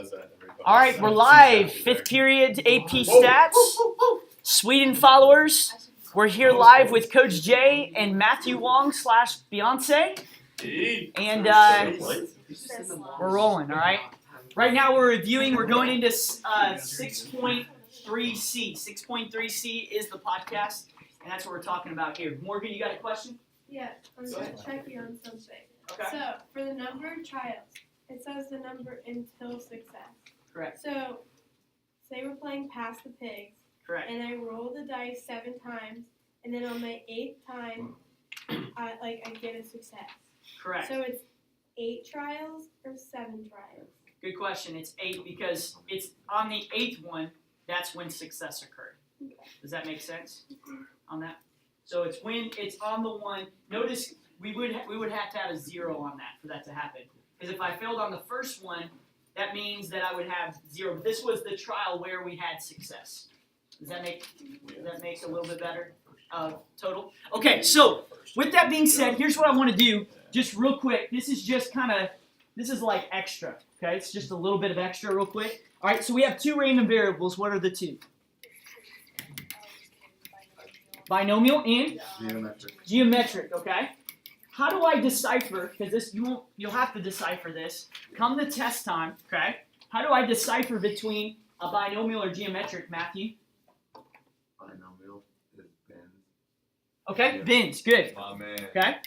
does that, everybody. All right, we're live. Fifth period AP Stats. Sweden followers. We're here live with Coach Jay and Matthew Wong / Beyonce. And we're rolling, all right? Right now we're reviewing. We're going into 6.3C. 6.3C is the podcast, and that's what we're talking about here. Morgan, you got a question? Yeah, I'm going to check you on something. Okay. So, for the number of trials, it says the number until success. Correct. So, say we're playing Pass the Pigs, Correct. and I roll the dice 7 times, and then on my 8th time, I get a success. Correct. So, it's 8 trials or 7 trials? Good question. It's 8 because it's on the 8th one, that's when success occurred. Okay. Does that make sense on that? So it's when it's on the one. Notice we would have to have a 0 on that for that to happen. Because if I failed on the first one, that means that I would have 0. But this was the trial where we had success. Does that make a little bit better total? Okay, so with that being said, here's what I want to do just real quick. This is just this is like extra, okay? It's just a little bit of extra real quick. All right, so we have 2 random variables. What are the 2? Binomial and? Geometric, okay? How do I decipher, because you'll have to decipher this. Come the test time, okay? How do I decipher between a binomial or geometric, Matthew? Binomial is bins. Okay, Yeah. bins, good. My man. Okay?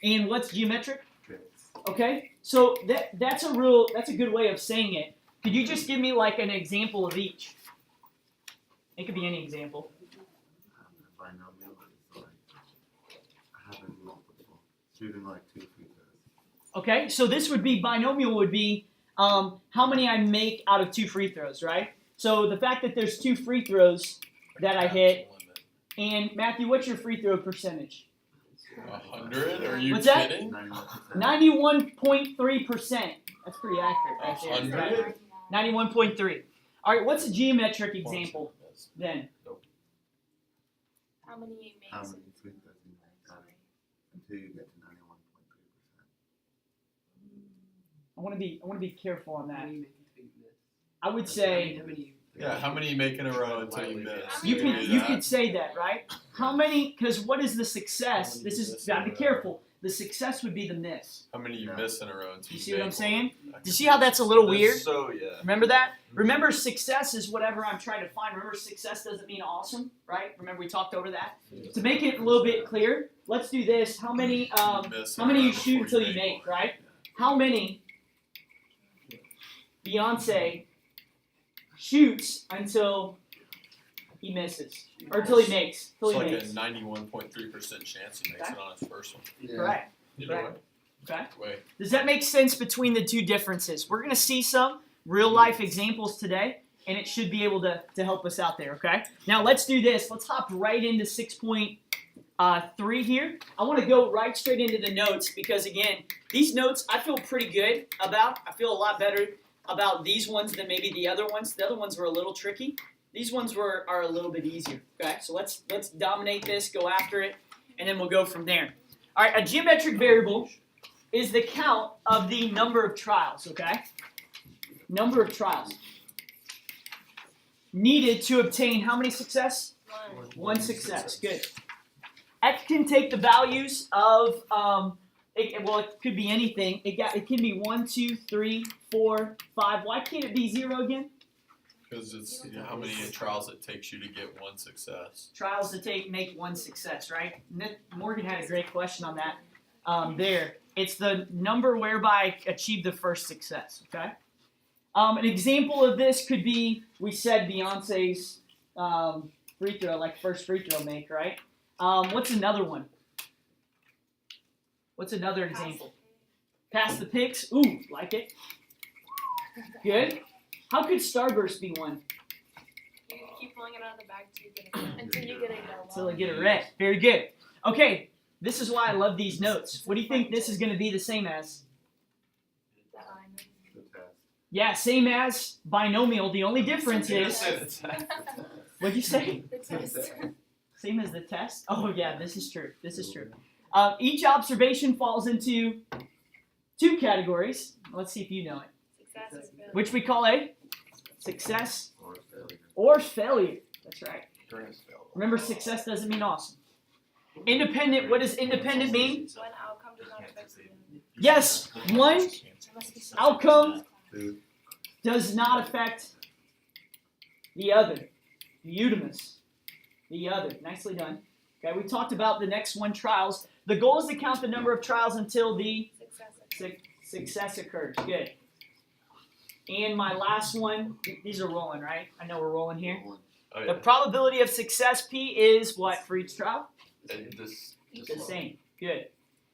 And what's geometric? Bits. Okay, so that's a good way of saying it. Could you just give me like an example of each? It could be any example. Binomial is like having multiple, shooting like 2 free throws. Okay, so this would be, binomial would be how many I make out of 2 free throws, right? So the fact that there's 2 free throws that I hit, and Matthew, what's your free throw percentage? 100? Are you What's that? kidding? 91.3%. That's pretty accurate right there. 100? 91.3. All right, what's a geometric example then? How many makes How many free throws you make out of it until you get to 91.3%. I want to be careful on that. I would say Yeah, how many you make in a row until you miss? you could say that, right? How many? Because what is the success? This is gotta be careful. The success would be the miss. How many you miss in a row until You you see what I'm make saying? one? Do you see how that's a little weird? So, yeah. Remember that? Remember, success is whatever I'm trying to find. Remember, success doesn't mean awesome, right? Remember, we talked over that. To make it a little bit clear, let's do this. How many? How many you shoot until you make, right? How many? Beyonce shoots until he misses, or until he makes. It's Till he like makes. a 91.3% chance he makes it on his first one. Correct. Either Right. way. Okay. Wait. Does that make sense between the 2 differences? We're going to see some real life examples today, and it should be able to help us out there, okay? Now let's do this. Let's hop right into 6.3 here. I want to go right straight into the notes because, again, these notes I feel pretty good about. I feel a lot better about these ones than maybe the other ones. The other ones were a little tricky. These ones are a little bit easier, okay? So let's dominate this, go after it, and then we'll go from there. All right, a geometric variable is the count of the number of trials, okay? Number of trials needed to obtain how many success? 1 success. Good. X can take the values of, it could be anything. It can be 1, 2, 3, 4, 5. Why can't it be 0 again? Because it's how many trials it takes you to get 1 success. Trials to make 1 success, right? Morgan had a great question on that there. It's the number whereby I achieve the first success, okay? An example of this could be, we said Beyonce's free throw, like first free throw make, right? What's another one? What's another example? Pass the Pigs. Ooh, like it. Good. How could Starburst be one? You keep pulling it out of the bag until you get a yellow. Until I get a red. Very good. Okay, this is why I love these notes. What do you think this is going to be the same as? The test. Yeah, same as binomial. The only difference is, what'd you say? The test. Same as the test? Oh yeah, this is true. This is true. Each observation falls into 2 categories. Let's see if you know it. or failure. which we call a success Or failure. or failure. That's right. Grant's failed. Remember, success doesn't mean awesome. Independent, what does independent mean? One outcome does not affect the other. Yes, one There must be some- outcome Two. does not affect the other. Eudemus. The other. Nicely done. Okay, we talked about the next one, trials. The goal is to count the number of trials until the Success. success occurs. Good. And my last one, these are rolling, right? I know we're rolling here. One. Oh, The yeah. probability of success P is what for each trial? And this The same. Good.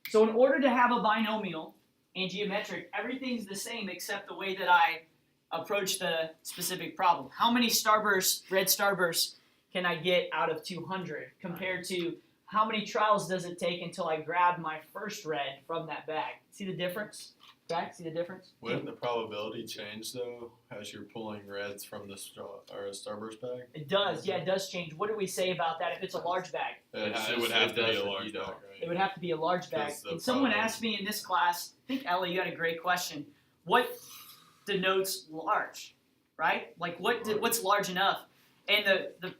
So in order to have a binomial and geometric, everything's the same except the way that I approach the specific problem. How many starbursts, red starbursts, can I get out of 200 compared to how many trials does it take until I grab my first red from that bag? See the difference? Okay, see the difference? Wouldn't the probability change though as you're pulling reds from the starburst bag? It does, yeah, it does change. What do we say about that if it's a large bag? It would have to be a large bag, It right? would have to be a large bag. Because the And someone problem- asked me in this class, I think Ellie, you had a great question. What denotes large, right? Like what's large enough? And the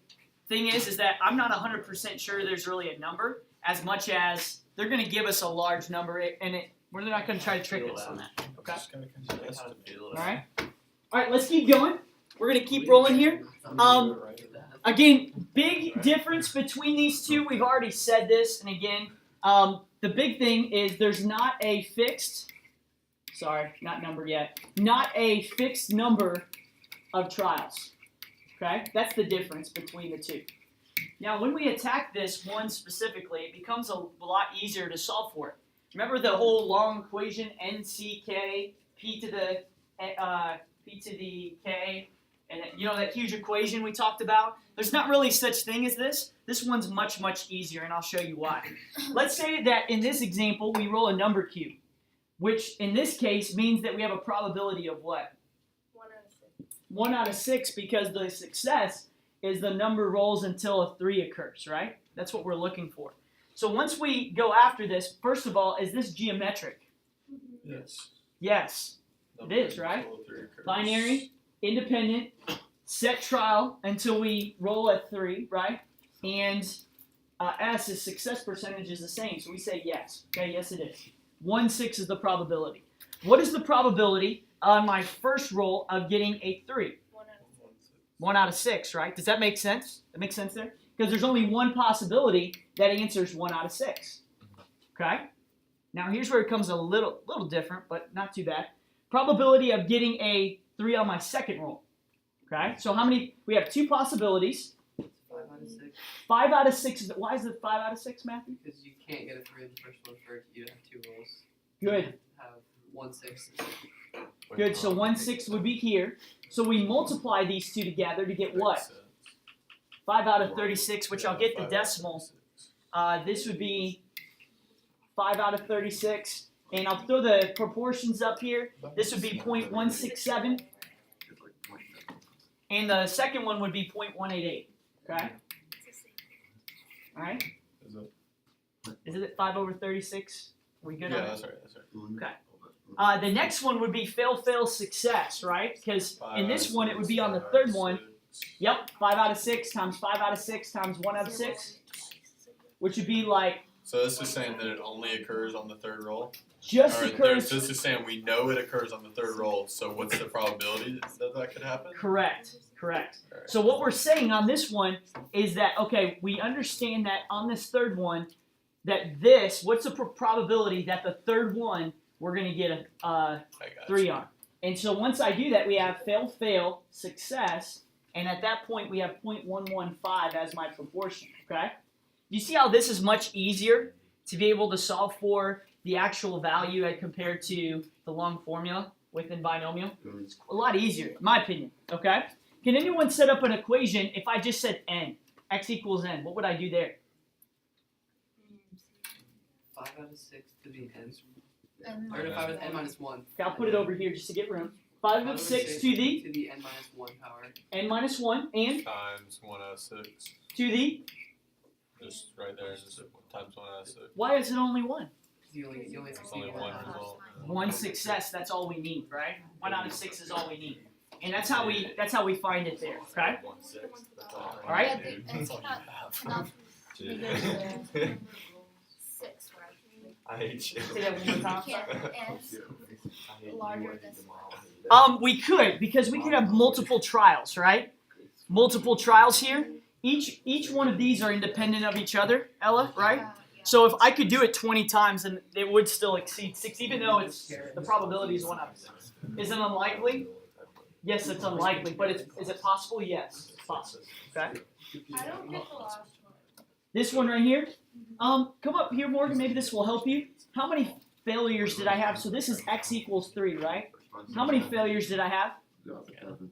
thing is that I'm not 100% sure there's really a number as much as they're going to give us a large number and we're not going to try to trick us on that. Okay? Just gotta contest it. All right. All right. Let's keep going. We're going to keep rolling here. Again, big difference between these two. We've already said this, and again, the big thing is there's not a fixed. Sorry, not numbered yet. Not a fixed number of trials. Okay, that's the difference between the two. Now, when we attack this one specifically, it becomes a lot easier to solve for it. Remember the whole long equation NCK p to the k, and you know that huge equation we talked about? There's not really such thing as this. This one's much easier, and I'll show you why. Let's say that in this example, we roll a number cube, which in this case means that we have a probability of what? 1 out of 6. 1 out of 6, because the success is the number rolls until a 3 occurs, right? That's what we're looking for. So once we go after this, first of all, is this geometric? Yes. Yes. It is, right? Binary, independent, set trial until we roll a 3, right? And S is success percentage is the same, so we say yes. Okay, yes it is. 1/6 is the probability. What is the probability on my first roll of getting a 3? 1 out of 6. 1 out of 6, right? Does that make sense? That makes sense there? Because there's only one possibility that answers 1 out of 6. Okay? Now here's where it comes a little different, but not too bad. Probability of getting a 3 on my second roll. Okay? So how many? We have 2 possibilities. 5 out of 6. 5 out of 6. Why is it 5 out of 6, Matthew? Because you can't get a 3 in the first one for you to have 2 rolls. Good. Have 1/6. Good. So 1/6 would be here. So we multiply these two together to get what? 5 out of 36, which I'll get the decimal. This would be 5 out of 36. And I'll throw the proportions up here. This would be 0.167. It's like point seven. And the second one would be 0.188. Okay? All right? Is it? Is it 5 over 36? Are we good Yeah, on it? that's right. That's right. Okay. The next one would be fail, success, right? Because in this one, it would be on the third one. Yep, 5 out of 6 times 5 out of 6 times 1 out of 6, which would be like So this is saying that it only occurs on the third roll? just Or occurs. this is saying we know it occurs on the third roll, so what's the probability that could happen? Correct. Alright. So what we're saying on this one is that, okay, we understand that on this third one, that this, what's the probability that the third one we're going to get a I got 3 you. on? And so once I do that, we have fail, success, and at that point we have 0.115 as my proportion, okay? You see how this is much easier to be able to solve for the actual value as compared to the long formula within binomial? It's a lot easier, in my opinion, okay? Can anyone set up an equation if I just said n, x equals n? What would I do there? 5 out of 6 to the n. And Or to 5 out of n minus 1. Okay, I'll put it over here just to get room. 5 5 of 6 to the to the n minus 1 power. n minus 1 and Times 1 out of 6. to the, Just right there, just times 1 out of 6. why is it only 1? You only It's succeed only in one that. result. One success, that's all we need, right? 1 out of 6 is all we need. And that's how we find it there, okay? 1/6. That's all. All right. Yeah, and That's it's all you not have. enough. Yeah. 6, right? I hate you. Say that one more time. Can't and larger than We could, because we could have multiple trials, right? Multiple trials here. Each one of these are independent of each other, Ella, right? So if I could do it 20 times, then it would still exceed 6, even though it's the probability is 1 out of 6. Is it unlikely? Yes, it's unlikely, but is it possible? Yes, it's possible. Okay. I don't get the last one. This one right here. Come up here, Morgan. Maybe this will help you. How many failures did I have? So this is x equals 3, right? How many failures did I have? 2.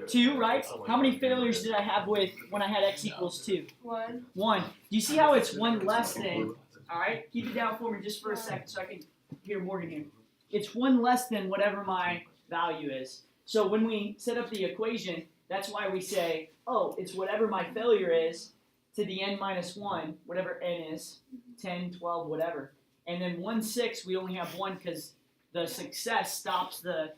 2, right? How many failures did I have with when I had x equals 2? 1. 1. Do you see how it's 1 less than? All right, keep it down for me just for a second so I can hear Morgan here. It's 1 less than whatever my value is. So when we set up the equation, that's why we say, oh, it's whatever my failure is to the n minus 1, whatever n is, 10, 12, whatever. And then 1/6, we only have 1 because the success stops the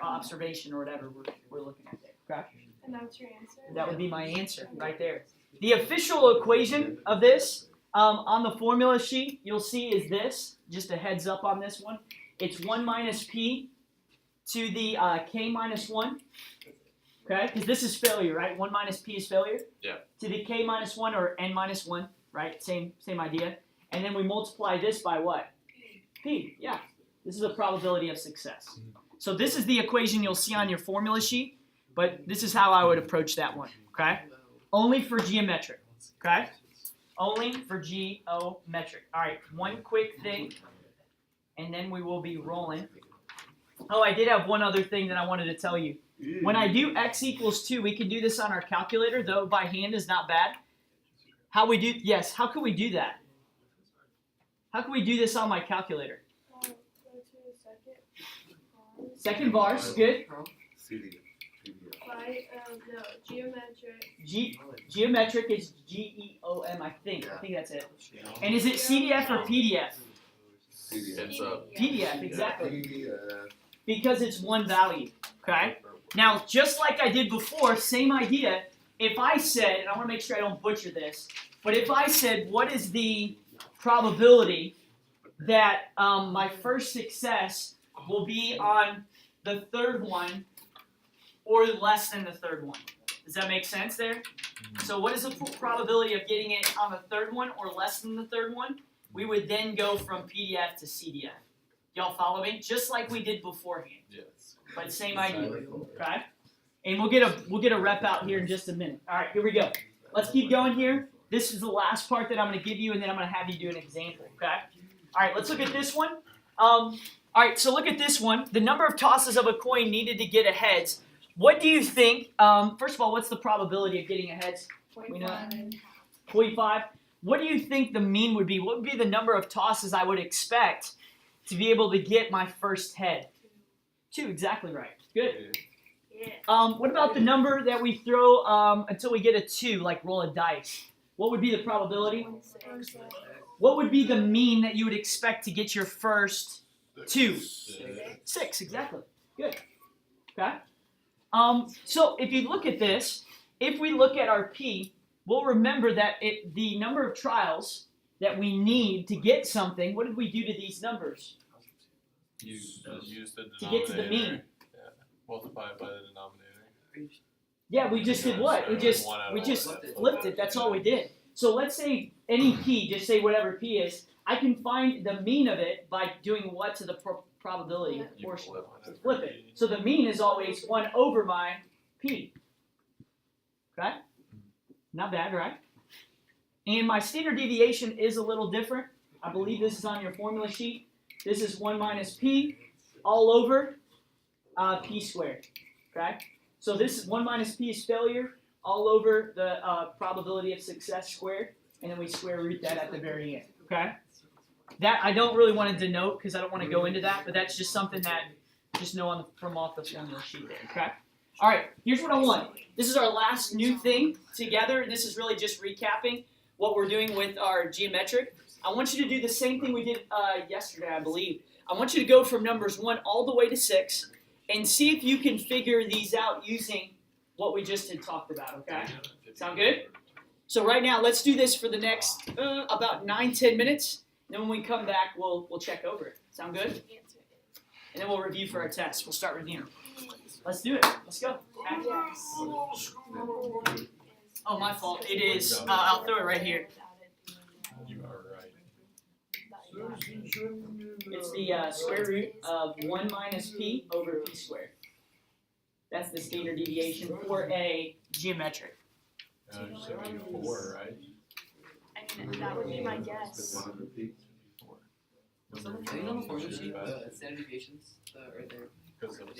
observation or whatever we're looking at there. Okay? And that's your answer? That would be my answer right there. The official equation of this on the formula sheet you'll see is this. Just a heads up on this one. It's 1 minus p to the k minus 1. Okay? Because this is failure, right? 1 minus p is failure. Yeah. To the k minus 1 or n minus 1, right? Same idea. And then we multiply this by what? P. Yeah. This is the probability of success. So this is the equation you'll see on your formula sheet, but this is how I would approach that one, okay? Only for geometric, okay? Only for geometric. All right, one quick thing, and then we will be rolling. Oh, I did have one other thing that I wanted to tell you. When I do x equals 2, we can do this on our calculator, though by hand is not bad. How could we do that? How can we do this on my calculator? Go to the second. Second bars, good. Geometric. Geometric is GEOM, I think that's it. And is it CDF or PDF? It's a PDF, exactly. Because it's one value, okay? Now, just like I did before, same idea. If I said, and I want to make sure I don't butcher this, but if I said, what is the probability that my first success will be on the third one or less than the third one? Does that make sense there? So what is the probability of getting it on the third one or less than the third one? We would then go from PDF to CDF. Y'all follow me? Just like we did beforehand, yes. but same idea. Okay? And we'll get a rep out here in just a minute. All right, here we go. Let's keep going here. This is the last part that I'm going to give you, and then I'm going to have you do an example. Okay? All right, let's look at this one. All right, so look at this one. The number of tosses of a coin needed to get a heads. What do you think? First of all, what's the probability of getting a heads? We know 0.5. What do you think the mean would be? What would be the number of tosses I would expect to be able to get my first head? 2, exactly right. Good. Yeah. What about the number that we throw until we get a 2, like roll a dice? What would be the probability? 1/6. What would be the mean that you would expect to get your first 2? 6, exactly. Good. Okay. So if you look at this, if we look at our P, we'll remember that the number of trials that we need to get something, what did we do to these numbers? Use the denominator. To get to the mean. Yeah. Multiply it by the denominator. Yeah, we just did what? We just flipped it. That's all we did. So let's say any P, just say whatever P is, I can find the mean of it by doing what to the probability You portion? flip Flip it. So the mean is always 1 over my P. Okay? Not bad, right? And my standard deviation is a little different. I believe this is on your formula sheet. This is 1 minus P all over P squared. Okay? So this is 1 minus P is failure all over the probability of success squared. And then we square root that at the very end. Okay? That I don't really want to denote because I don't want to go into that, but that's just something that just know from off the formula sheet there. Okay? All right, here's what I want. This is our last new thing together. This is really just recapping what we're doing with our geometric. I want you to do the same thing we did yesterday, I believe. I want you to go from numbers 1 all the way to 6 and see if you can figure these out using what we just had talked about, okay? Sound good? So right now, let's do this for the next about 9-10 minutes. And then when we come back, we'll check over it. Sound good? Answer is. And then we'll review for our test. We'll start reviewing. Let's do it. Let's go. Yes. Oh, my fault. It is. I'll throw it right here. You are right. It's the square root of 1 minus p over p squared. That's the standard deviation for a geometric. You said 4, right? I mean, that would be my guess. Are these on the formula sheet? The standard deviations right there. Because the p is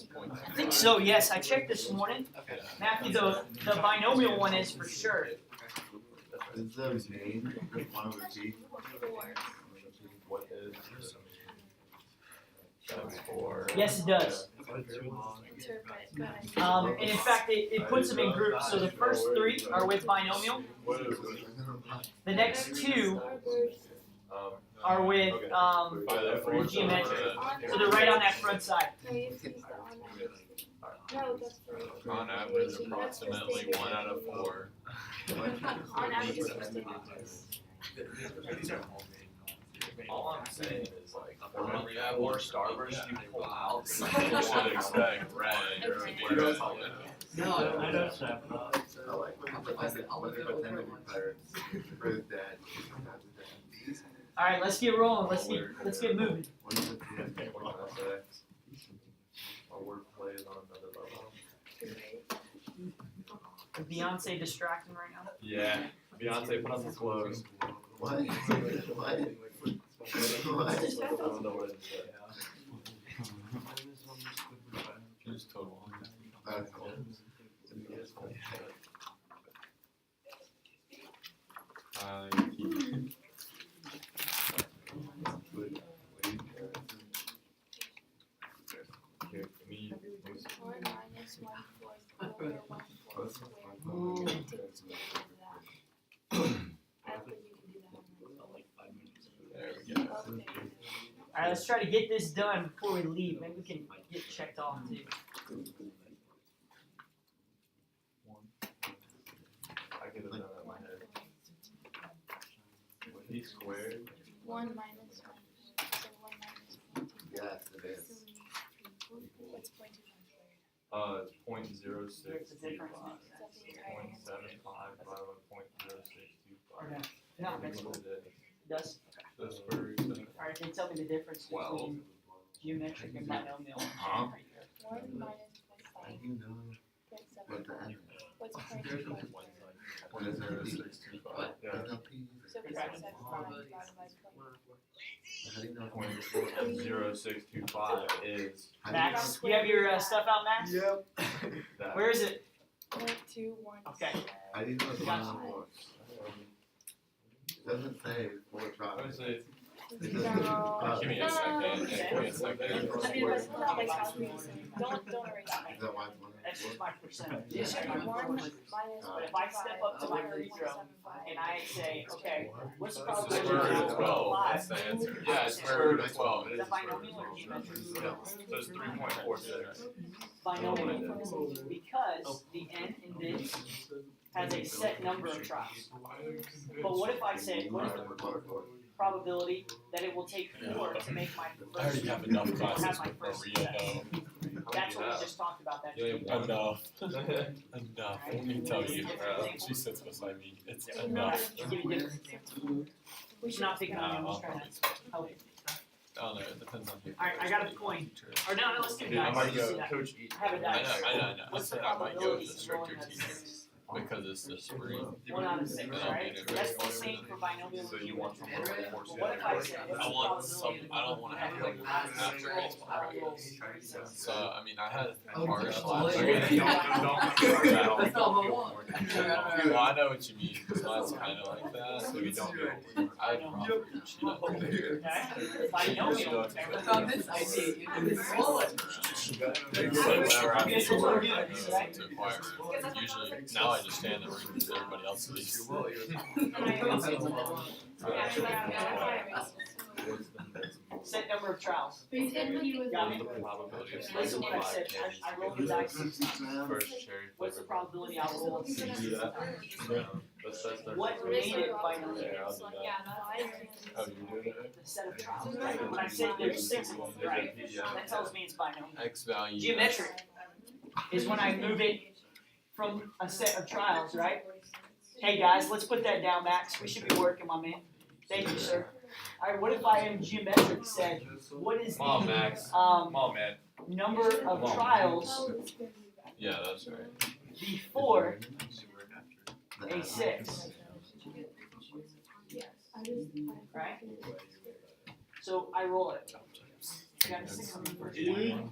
0.25. I think so, yes. I checked this morning. Okay. Matthew, the binomial one is for sure. Is the main one over P? 4. What is that's 4. Yes, it does. Interpret. Go ahead. And in fact, it puts them in groups. So the first 3 are with binomial. What is it? The next 2 Um, are with by the four, geometric. so So they're right on that front side. No, you have to use the on average. No, that's the on average, approximately 1 out of 4. on average is for statements. All I'm saying is like, when we have more starburst, you pull out. You should expect red to be red. No, I don't. I like when they pretend to be pirates. Prove that. All right, let's get rolling. Let's get moving. What is it? Our wordplay is on another level. Is Beyonce distracting right now? Yeah, Beyonce, put on some clothes. What? What? What? I don't know what it is. Just total. Here, me, 4 minus 1 fourth over 1 fourth squared. And then take the square root of that. I don't think you can do that. There we go. Okay. All right, let's try to get this done before we leave. Maybe we can get checked off too. I get it out of my head. P squared, 1 minus 1. So 1 minus 1. Yes, it is. What's 0.25 squared? it's 0.0625. Here's the difference. Is that the entire answer? 0.75 divided by 0.0625. Okay. No, it makes What sense. is it? It does. The square root of All right, then tell me the difference between geometric and binomial. Huh? 1 minus I 0.5. do know what the 0.75. end What's 0.25 squared? 0.0625. Yeah. is. No P. So 0.75 divided by 0.5. How do you know? 0.0625 is Max, you have your stuff out, Max? Yep. that. Where is it? 0.217. Okay. I didn't know it's Gotcha. 1 4. It doesn't say 4 tries. Obviously, No. Give me a second. Give me a second. I mean, but not like calculating. Don't erase Is that. that why it's 1 That's just my percentage. It should be 1 minus But if I step up to my free throw and I say, okay, what's the It's the probability square root of of 12. 5? That's the answer. Yeah, it's square root of 12. It Is is that the square root binomial or of 12. geometric? so it's 3.46. Binomial. Because the n in this has a set number of tries. But what if I say, what is the probability that it will take 4 to make my I already first? have enough Have classes my with first Maria success. though. That's what we just talked about. That. You only have one. Enough. Enough. Let me tell you. She sits beside me. It's enough. Give you different examples. We should not pick on you. I'm just trying to help you. I don't know. It depends on who. Alright, I got a coin. Or no, let's do Dude, I dice. might Let's go do that. coach eat. Have a I dice. know. I What's the said I might go with probability the of stricter rolling out of teacher 6? because it's the spring. 1 out of 6, And I'll right? be in a That's very the same for binomial. So you want someone to force But you what if I say, what's I the want some. probability I don't want to have like after it's right. So I mean, I had harsh Oh, last yeah. year. That's not what I want. Well, I know what you mean. Because mine's kind of like that. So you don't do it. I probably cheat on it. Okay? Binomial. I found this ID. It's smaller. Usually, now I understand that we're gonna use everybody else's. Set number of trials. But you said he was. Got me? Probability of Listen what I said. I rolled the dice 6 times. first cherry What's the flavor. probability I'll roll? That's What made it binary? Yeah, I'll do that. Oh, you're doing it? The set of trials, right? When I said there's 6 of them, right? That tells me it's binomial. X value. Geometric is when I move it from a set of trials, right? Hey guys, let's put that down, Max. We should be working, my man. Thank you, sir. Alright, what if I am geometric said, what is Come on, Max. the Come on, man. number of trials Yeah, that's right. before a 6? Right? So I roll it. I got a 6 on the first one.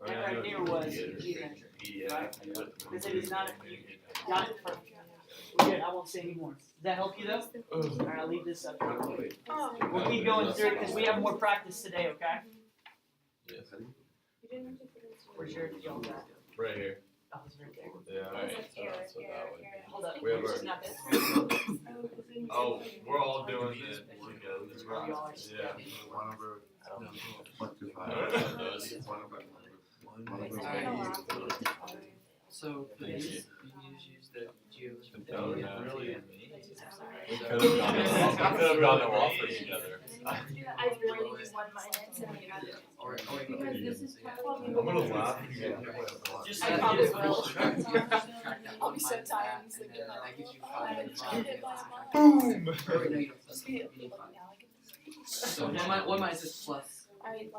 That right there was geometric. Right? Because it is not, you got it first. We're good, I won't say anymore. Does that help you though? Alright, I'll leave this up. We'll keep going through it because we have more practice today, okay? Yes. Where's your y'all got? Right here. Oh, it's right there. Yeah. Alright, so that's what that would be. Hold up. We have our- It's not that. Oh, we're all doing it together. Y'all are Yeah. 1 over 125. I don't know those. 1 over So for Thank these, you. you can just use the geo. Oh, yeah. Really? We could have gone to Wofford together. I really use 1 minus and we added. Or Because this is I'm gonna laugh if you get hit by a bus. Just I like probably this. will. I'll be so tired. And then that gives you 5. Boom! Or no, you don't. You need 5. So one minus is plus.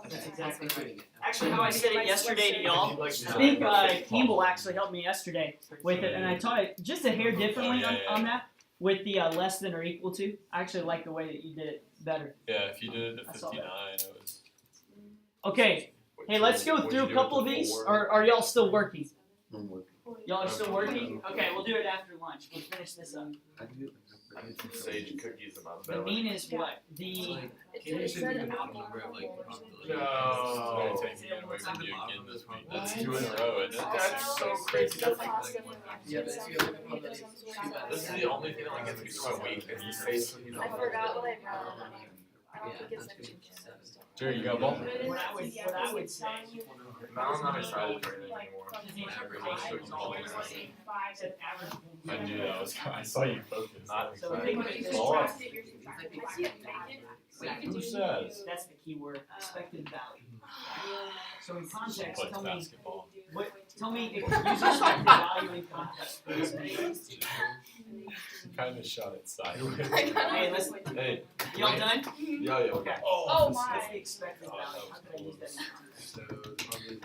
That's exactly right. Actually, how I said it yesterday to y'all, I think Campbell actually helped me yesterday with it, and I taught it just a hair differently on that, with the less than or equal to. I actually like the way that you did it better. Yeah, if you did it I to saw that. 59, it was. Okay, hey, let's go through a couple of these, or are y'all still working? Y'all are still working? Okay, we'll do it after lunch. We'll finish this up. I need some sage cookies in my The belly. mean is what? The It said an alcohol. No. It's gonna take me away from you again this week. That's 2 in a row, isn't it? That's so crazy. That's like, Yeah, but if you have a probability of 2 this is the only thing that like gets me through my week is the sage cookies. I forgot what I brought. I don't Yeah, think it's that's like good. Jerry, you got a ball? what I would say. Now I'm not excited for it anymore. I knew that was coming. I saw you focus. Not So excited. think of this. Oh. Who Who says? That's the key word, expected value. So in context, Plays tell me basketball. tell me if you use expected value in context for this meeting. You kind of shot it sideways. Hey, listen, Hey, y'all done? yeah. Okay. Oh my. That's the expected value. How could I use that?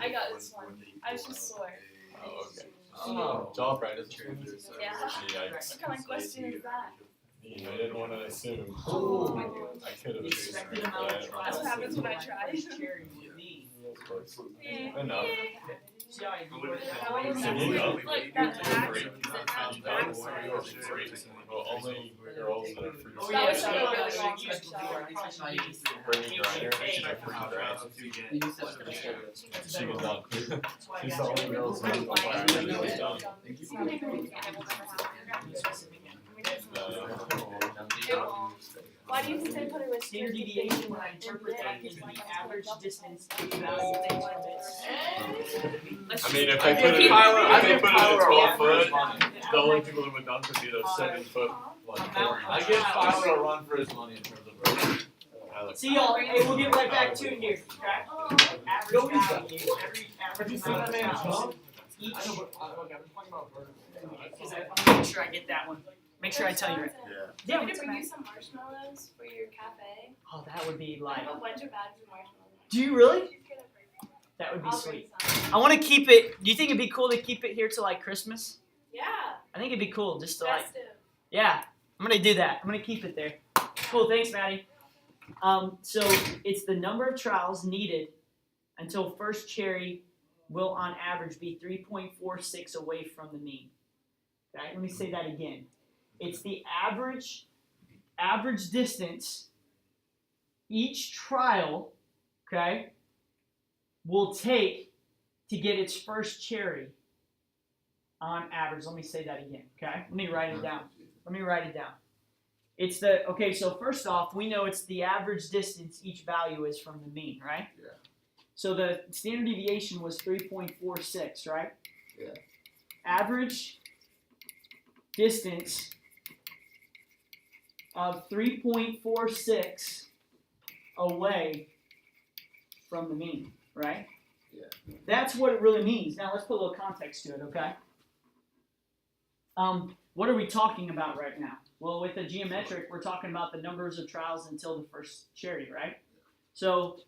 I got this one. I was just sore. Oh, okay. Oh. Jaw practice. Yeah. Yikes. What kind of question is that? I didn't want to assume. Oh. I could have The assumed. expected but amount I of didn't trials. That's what happens when I try. Cherry would be. Yeah. Enough. See how I do it? So you go. Like that back. Well, only girls that are fruit. Oh, That yeah, was so a really so long you used to be our Try project. using Bring a grinder. She's a fruit grinder. You use that for the show. She was done. That's why I She's got the you. only girl who's done. Why do you think they put a Standard deviation when I interpret that is the average distance value of increments. I mean, if they put it, I if they give put it Tyler at a 12 run. foot, the only people that would dunk would be those 7 foot like Amount. I give Tyler a run for his money in terms of growth. See y'all, hey, we'll get right back to it here, okay? Average value, average amount of trials. Each, because I wanna make sure I get that one. Make sure I tell you right. Yeah, Yeah, I'm gonna bring you some marshmallows for your cafe. oh, that would be I like, have a bunch of bags of marshmallows. do you really? That would be I'll bring sweet. some. I wanna keep it, do you think it'd be cool to keep it here till like Christmas? Yeah. I think it'd be cool just to like, Festive. yeah, I'm gonna do that. I'm gonna keep it there. Cool, thanks, Maddie. So it's the number of trials needed until first cherry will on average be 3.46 away from the mean. Okay, let me say that again. It's the average distance each trial, okay, will take to get its first cherry on average. Let me say that again, okay? Let me write it down. It's so first off, we know it's the average distance each value is from the mean, right? Yeah. So the standard deviation was 3.46, right? Yeah. Average distance of 3.46 away from the mean, right? Yeah. That's what it really means. Now let's put a little context to it, okay? What are we talking about right now? Well, with the geometric, we're talking about the numbers of trials until the first cherry, right? So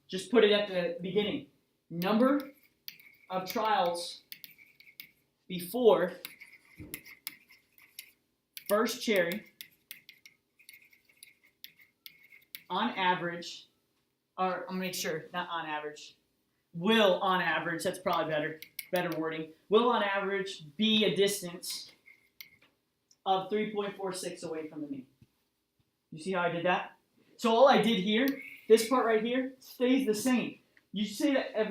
just put it at the beginning. Number of trials before first cherry on average, or I'm gonna make sure, not on average, will on average, that's probably better wording, will on average be a distance of 3.46 away from the mean. You see how I did that? So all I did here, this part right here, stays the same. You say that every